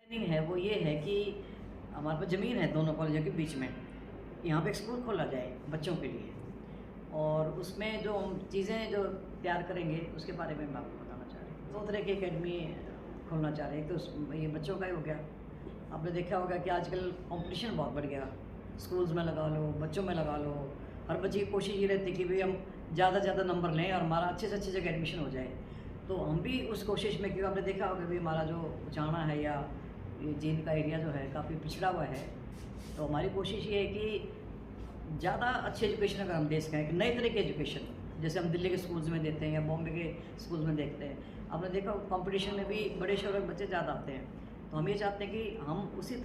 Planning है वो ये है कि हमारे पास ज़मीन है दोनों कॉलेजों के बीच में। यहाँ पे एक स्कूल खोला जाए बच्चों के लिए, और उसमें जो हम चीज़ें जो तैयार करेंगे उसके बारे में मैं आपको बताना चाह रही हूँ। 2 तरह की एकेडमी खोलना चाह रहे हैं। तो ये बच्चों का ही हो गया। आपने देखा होगा कि आजकल कंपटीशन बहुत बढ़ गया। स्कूल्स में लगा लो, बच्चों में लगा लो। हर बच्चे की कोशिश ये रहती है कि भाई हम ज़्यादा से ज़्यादा नंबर लें और हमारा अच्छे से अच्छी जगह एडमिशन हो जाए। तो हम भी उस कोशिश में, क्योंकि आपने देखा होगा भी हमारा जो उचाना है या ये जींद का एरिया जो है काफ़ी पिछड़ा हुआ है। तो हमारी कोशिश ये है कि ज़्यादा अच्छी एजुकेशन अगर हम दे सकें, एक नए तरह की एजुकेशन, जैसे हम दिल्ली के स्कूल्स में देते हैं या बॉम्बे के स्कूल्स में देखते हैं। आपने देखा कंपटीशन में भी बड़े शहरों के बच्चे ज़्यादा आते हैं। तो हम ये चाहते हैं कि हम उसी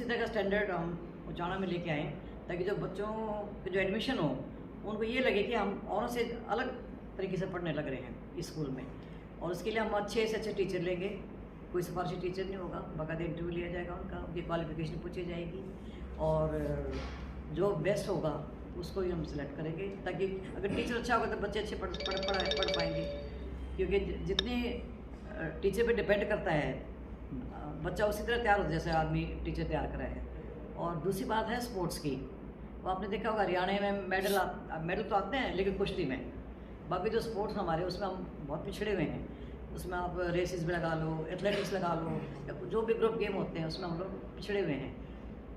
तरह का स्टैंडर्ड हम उचाना में लेके आएँ, ताकि जो बच्चों के जो एडमिशन हो उनको ये लगे कि हम औरों से अलग तरीके से पढ़ने लग रहे हैं इस स्कूल में। और उसके लिए हम अच्छे से अच्छे टीचर लेंगे। कोई सिफारशी टीचर नहीं होगा, बाकायदा इंटरव्यू लिया जाएगा उनका, उनकी क्वालिफिकेशन पूछी जाएगी और जो बेस्ट होगा उसको ही हम सिलेक्ट करेंगे, ताकि अगर टीचर अच्छा होगा तो बच्चे अच्छे पढ़ पाएंगे। क्योंकि जितने टीचर पे डिपेंड करता है बच्चा उसी तरह तैयार होता है जैसे आदमी टीचर तैयार करा है। और दूसरी बात है स्पोर्ट्स की। तो आपने देखा होगा हरियाणा में मेडल तो आते हैं, लेकिन कुश्ती में। बाकी जो स्पोर्ट्स हमारे उसमें हम बहुत पिछड़े हुए हैं। उसमें आप रेसेस भी लगा लो, एथलेटिक्स लगा लो, या जो भी ग्रुप गेम होते हैं उसमें हम लोग पिछड़े हुए हैं।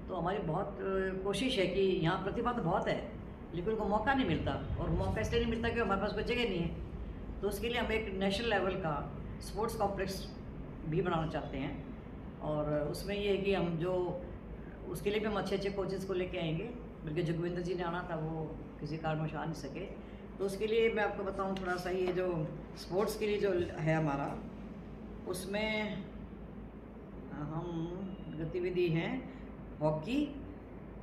तो हमारी बहुत कोशिश है कि यहाँ प्रतिभा तो बहुत है, लेकिन उनको मौका नहीं मिलता। और मौका इसलिए नहीं मिलता कि हमारे पास कोई जगह नहीं है। तो उसके लिए हम एक नेशनल लेवल का स्पोर्ट्स कॉम्प्लेक्स भी बनाना चाहते हैं। और उसमें ये है कि हम जो उसके लिए भी हम अच्छे अच्छे कोचेज़ को लेके आएंगे। बल्कि जोगविंदर जी ने आना था, वो किसी कारणवश आ नहीं सके। तो उसके लिए मैं आपको बताऊं थोड़ा सा, ये जो स्पोर्ट्स के लिए जो है हमारा, उसमें हम गतिविधि हैं हॉकी,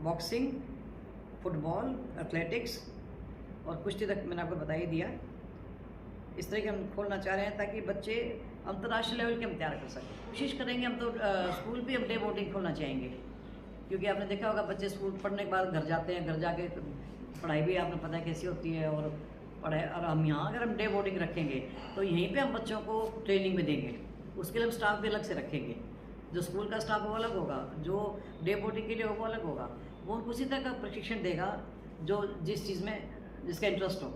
बॉक्सिंग, फुटबॉल, एथलेटिक्स और कुश्ती तक मैंने आपको बता ही दिया। इस तरह के हम खोलना चाह रहे हैं ताकि बच्चे अंतर्राष्ट्रीय लेवल के हम तैयार कर सकें। कोशिश करेंगे हम तो स्कूल भी हम डे बोर्डिंग खोलना चाहेंगे। क्योंकि आपने देखा होगा बच्चे स्कूल पढ़ने के बाद घर जाते हैं, घर जाके पढ़ाई भी आपने पता है कैसी होती है। और पढ़ाई, और हम यहाँ अगर हम डे बोर्डिंग रखेंगे तो यहीं पे हम बच्चों को ट्रेनिंग में देंगे। उसके लिए हम स्टाफ भी अलग से रखेंगे। जो स्कूल का स्टाफ वो अलग होगा, जो डे बोर्डिंग के लिए वो अलग होगा। वो उनको उसी तरह का प्रशिक्षण देगा जो जिस चीज़ में जिसका इंटरेस्ट हो।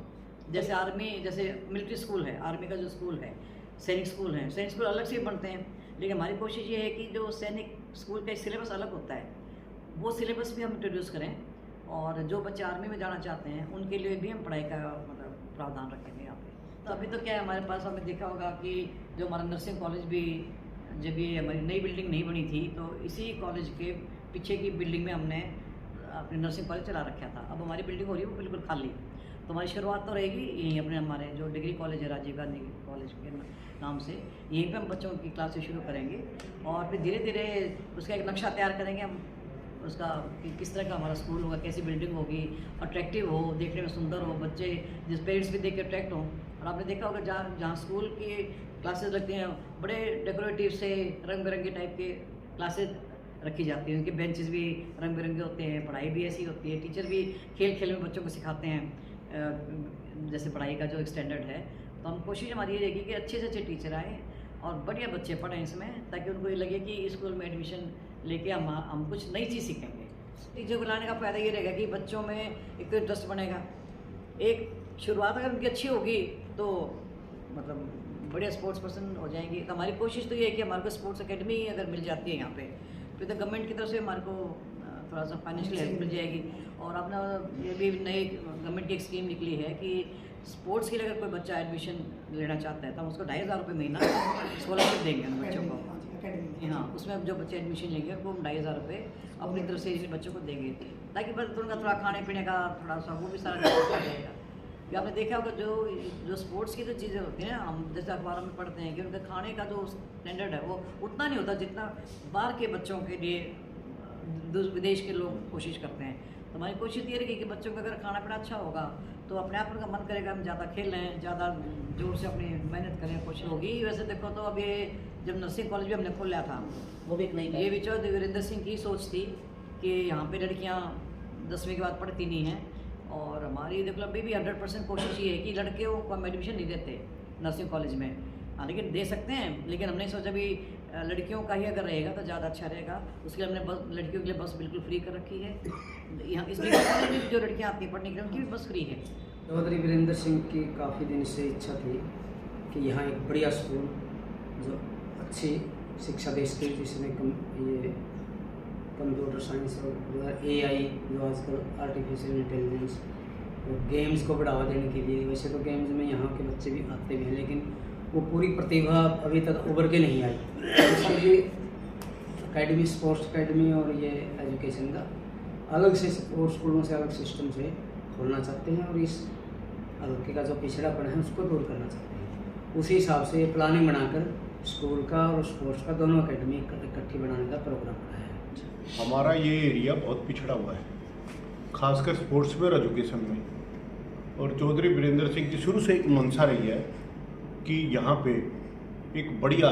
जैसे आर्मी, जैसे मिलिट्री स्कूल है, आर्मी का जो स्कूल है, सैनिक स्कूल है, सैनिक स्कूल अलग से ही बनते हैं। लेकिन हमारी कोशिश ये है कि जो सैनिक स्कूल का सिलेबस अलग होता है, वो सिलेबस भी हम इंट्रोड्यूस करें। और जो बच्चे आर्मी में जाना चाहते हैं उनके लिए भी हम पढ़ाई का मतलब प्रावधान रखेंगे यहाँ पे। तो अभी तो क्या है, हमारे पास आपने देखा होगा कि जो हमारा नर्सिंग कॉलेज भी, जब ये हमारी नई बिल्डिंग नहीं बनी थी तो इसी कॉलेज के पीछे की बिल्डिंग में हमने अपने नर्सिंग कॉलेज चला रखा था। अब हमारी बिल्डिंग हो रही है वो बिल्कुल खाली। तो हमारी शुरुआत तो रहेगी यहीं अपने हमारे जो डिग्री कॉलेज है राजीव गांधी कॉलेज के नाम से, यहीं पे हम बच्चों की क्लासेस शुरू करेंगे। और फिर धीरे धीरे उसका एक नक्शा तैयार करेंगे हम उसका, कि किस तरह का हमारा स्कूल होगा, कैसी बिल्डिंग होगी, अट्रैक्टिव हो, देखने में सुंदर हो, बच्चे जिस पेरेंट्स भी देख के अट्रैक्ट हों। और आपने देखा होगा जहाँ स्कूल की क्लासेस लगती हैं, बड़े डेकोरेटिव से रंग बिरंगे टाइप के क्लासेस रखी जाती हैं। उनके बेंचेस भी रंग बिरंगे होते हैं, पढ़ाई भी ऐसी होती है, टीचर भी खेल खेल में बच्चों को सिखाते हैं जैसे पढ़ाई का जो एक स्टैंडर्ड है। तो हम कोशिश हमारी ये रहेगी कि अच्छे से अच्छे टीचर आएँ और बढ़िया बच्चे पढ़ें इसमें, ताकि उनको ये लगे कि स्कूल में एडमिशन लेके हम कुछ नई चीज़ सीखेंगे। टीचर को लाने का फ़ायदा ये रहेगा कि बच्चों में एक तो इंटरेस्ट बनेगा। एक शुरुआत अगर उनकी अच्छी होगी तो मतलब बढ़िया स्पोर्ट्स पर्सन हो जाएंगे। तो हमारी कोशिश तो ये है कि हमारे को स्पोर्ट्स अकेडमी अगर मिल जाती है यहाँ पे, फिर तो गवर्नमेंट की तरफ से हमारे को थोड़ा सा फाइनेंशियल हेल्प मिल जाएगी। और अपना ये भी नई गवर्नमेंट की एक स्कीम निकली है कि स्पोर्ट्स के लिए अगर कोई बच्चा एडमिशन लेना चाहता है तो हम उसको 2,500 रुपये महीना स्कॉलरशिप देंगे हम बच्चों को। हाँ, उसमें जो बच्चे एडमिशन लेंगे उनको हम 2,500 रुपये अपनी तरफ से इन बच्चों को देंगे, ताकि बस उनका थोड़ा खाने पीने का थोड़ा सा वो भी सारा हो जाएगा। कि आपने देखा होगा जो स्पोर्ट्स की जो चीज़ें होती हैं, हम जैसे अखबारों में पढ़ते हैं कि उनके खाने का जो स्टैंडर्ड है वो उतना नहीं होता जितना बाहर के बच्चों के लिए विदेश के लोग कोशिश करते हैं। तो हमारी कोशिश ये रहेगी कि बच्चों का अगर खाना पीना अच्छा होगा तो अपने आप उनका मन करेगा हम ज़्यादा खेलें, ज़्यादा जोर से अपनी मेहनत करें, कोशिश होगी। वैसे देखो तो अब ये जब नर्सिंग कॉलेज भी हमने खोला था, वो भी एक नई ये भी चौधरी वीरेंद्र सिंह की सोच थी कि यहाँ पे लड़कियाँ 10वीं के बाद पढ़ती नहीं हैं। और हमारी देखो अभी भी 100% कोशिश ये है कि लड़के को हम एडमिशन नहीं देते नर्सिंग कॉलेज में। हाँ, लेकिन दे सकते हैं, लेकिन हमने सोचा भी लड़कियों का ही अगर रहेगा तो ज़्यादा अच्छा रहेगा। उसके लिए हमने बस लड़कियों के लिए बस बिल्कुल फ्री कर रखी है। यहाँ इस बीच में जो लड़कियाँ आती हैं पढ़ने के लिए उनकी भी बस फ्री है। चौधरी वीरेंद्र सिंह की काफ़ी दिन से इच्छा थी कि यहाँ एक बढ़िया स्कूल जो अच्छी शिक्षा दे सके, जिसमें ये कंप्यूटर साइंस और जो है AI, जो आजकल आर्टिफिशियल इंटेलिजेंस और गेम्स को बढ़ावा देने के लिए, वैसे तो गेम्स में यहाँ के बच्चे भी आते भी हैं, लेकिन वो पूरी प्रतिभा अभी तक उभर के नहीं आई। इसलिए अकेडमी, स्पोर्ट्स अकेडमी और ये एजुकेशन का अलग से और स्कूलों से अलग सिस्टम से खोलना चाहते हैं और इस हल्के का जो पिछड़ापन है उसको दूर करना चाहते हैं। उसी हिसाब से प्लानिंग बनाकर स्कूल का और स्पोर्ट्स का दोनों अकेडमी इकट्ठी बनाने का प्रोग्राम बनाया है। हमारा ये एरिया बहुत पिछड़ा हुआ है, खासकर स्पोर्ट्स में और एजुकेशन में। और चौधरी वीरेंद्र सिंह की शुरू से एक मंशा रही है कि यहाँ पे एक बढ़िया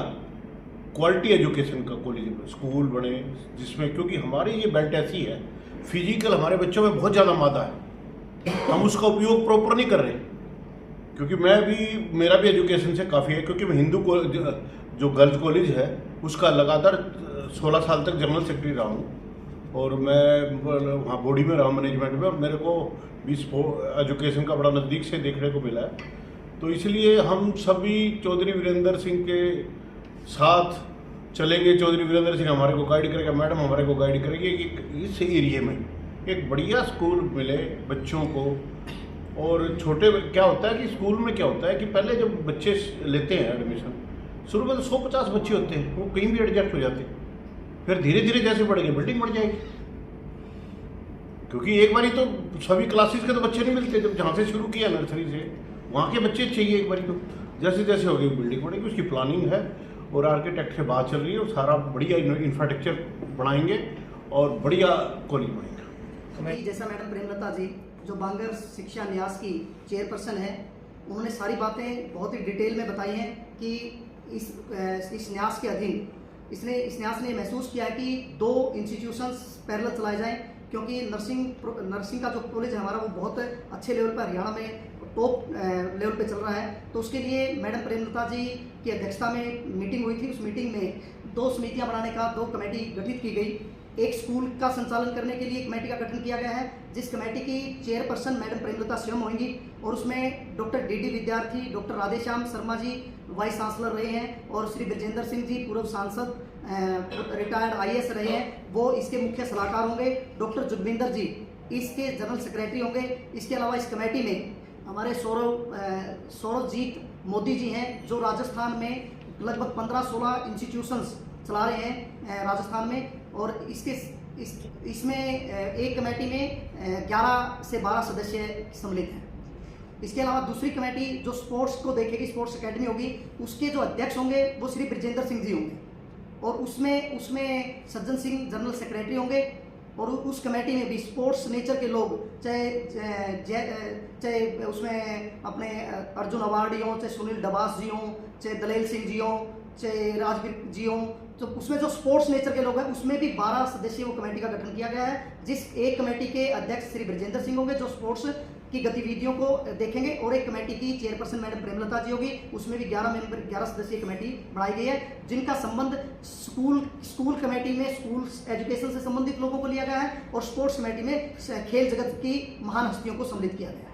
क्वालिटी एजुकेशन का कॉलेज स्कूल बने, जिसमें, क्योंकि हमारी ये बेल्ट ऐसी है, फिजिकल हमारे बच्चों में बहुत ज़्यादा मादा है, हम उसका उपयोग प्रॉपर नहीं कर रहे। क्योंकि मेरा भी एजुकेशन से काफ़ी है, क्योंकि मैं हिंदू को जो गर्ल्स कॉलेज है उसका लगातार 16 साल तक जनरल सेक्रेटरी रहा हूँ और मैं वहाँ बॉडी में रहा मैनेजमेंट में, और मेरे को भी एजुकेशन का बड़ा नज़दीक से देखने को मिला है। तो इसलिए हम सभी चौधरी वीरेंद्र सिंह के साथ चलेंगे। चौधरी वीरेंद्र सिंह हमारे को गाइड करेगा, मैडम हमारे को गाइड करेगी कि इस एरिए में एक बढ़िया स्कूल मिले बच्चों को। और छोटे क्या होता है कि स्कूल में क्या होता है कि पहले जब बच्चे लेते हैं एडमिशन, शुरू में तो 150 बच्चे होते हैं, वो कहीं भी एडजस्ट हो जाते हैं, फिर धीरे धीरे जैसे बढ़ेंगे बिल्डिंग बढ़ जाएगी। क्योंकि एक बारी तो सभी क्लासेस के तो बच्चे नहीं मिलते, जब जहाँ से शुरू किया नर्सरी से वहाँ के बच्चे चाहिए एक बारी, तो जैसे जैसे होगी बिल्डिंग बढ़ेगी। उसकी प्लानिंग है और आर्किटेक्ट से बात चल रही है और सारा बढ़िया इंफ्रास्ट्रक्चर बनाएंगे और बढ़िया कॉलेज बनाएंगे। जैसा मैडम प्रेमलता जी जो बांगर शिक्षा न्यास की चेयरपर्सन है, उन्होंने सारी बातें बहुत ही डिटेल में बताई हैं कि इस न्यास के अधीन इस न्यास ने महसूस किया है कि 2 इंस्टीट्यूशंस पैरेलल चलाए जाएं, क्योंकि नर्सिंग का जो कॉलेज है हमारा वो बहुत अच्छे लेवल पर हरियाणा में टॉप लेवल पे चल रहा है। तो उसके लिए मैडम प्रेमलता जी की अध्यक्षता में मीटिंग हुई थी। उस मीटिंग में 2 समितियां बनाने का 2 कमेटी गठित की गई। एक स्कूल का संचालन करने के लिए कमेटी का गठन किया गया है, जिस कमेटी की चेयरपर्सन मैडम प्रेमलता स्वयं होंगी, और उसमें डॉक्टर DD विद्यार्थी, doctor Radheshyam Sharma ji vice chancellor रहे हैं, और श्री ब्रजेंद्र सिंह जी पूर्व सांसद रिटायर्ड IAS रहे हैं, वो इसके मुख्य सलाहकार होंगे। डॉक्टर जुगविंदर जी इसके जनरल सेक्रेटरी होंगे। इसके अलावा इस कमेटी में हमारे सौरभजीत मोदी जी हैं, जो राजस्थान में लगभग 15-16 इंस्टीट्यूशंस चला रहे हैं राजस्थान में, और इसमें एक कमेटी में 11 से 12 सदस्य सम्मिलित हैं। इसके अलावा दूसरी कमेटी जो स्पोर्ट्स को देखेगी, स्पोर्ट्स एकेडमी होगी, उसके जो अध्यक्ष होंगे वो श्री ब्रजेंद्र सिंह जी होंगे, और उसमें सज्जन सिंह जनरल सेक्रेटरी होंगे। और उस कमेटी में भी स्पोर्ट्स नेचर के लोग, चाहे उसमें अपने अर्जुन अवार्डी हों, चाहे सुनील डबास जी हों, चाहे दलेल सिंह जी हों, चाहे राजवीर जी हों, तो उसमें जो स्पोर्ट्स नेचर के लोग हैं उसमें भी 12 सदस्यीय वो कमेटी का गठन किया गया है, जिस एक कमेटी के अध्यक्ष श्री ब्रजेंद्र सिंह होंगे जो स्पोर्ट्स की गतिविधियों को देखेंगे, और एक कमेटी की चेयरपर्सन मैडम प्रेमलता जी होगी। उसमें भी 11 सदस्यीय कमेटी बनाई गई है, जिनका संबंध स्कूल कमेटी में स्कूल एजुकेशन से संबंधित लोगों को लिया गया है, और स्पोर्ट्स कमेटी में खेल जगत की महान हस्तियों को सम्मिलित किया गया है।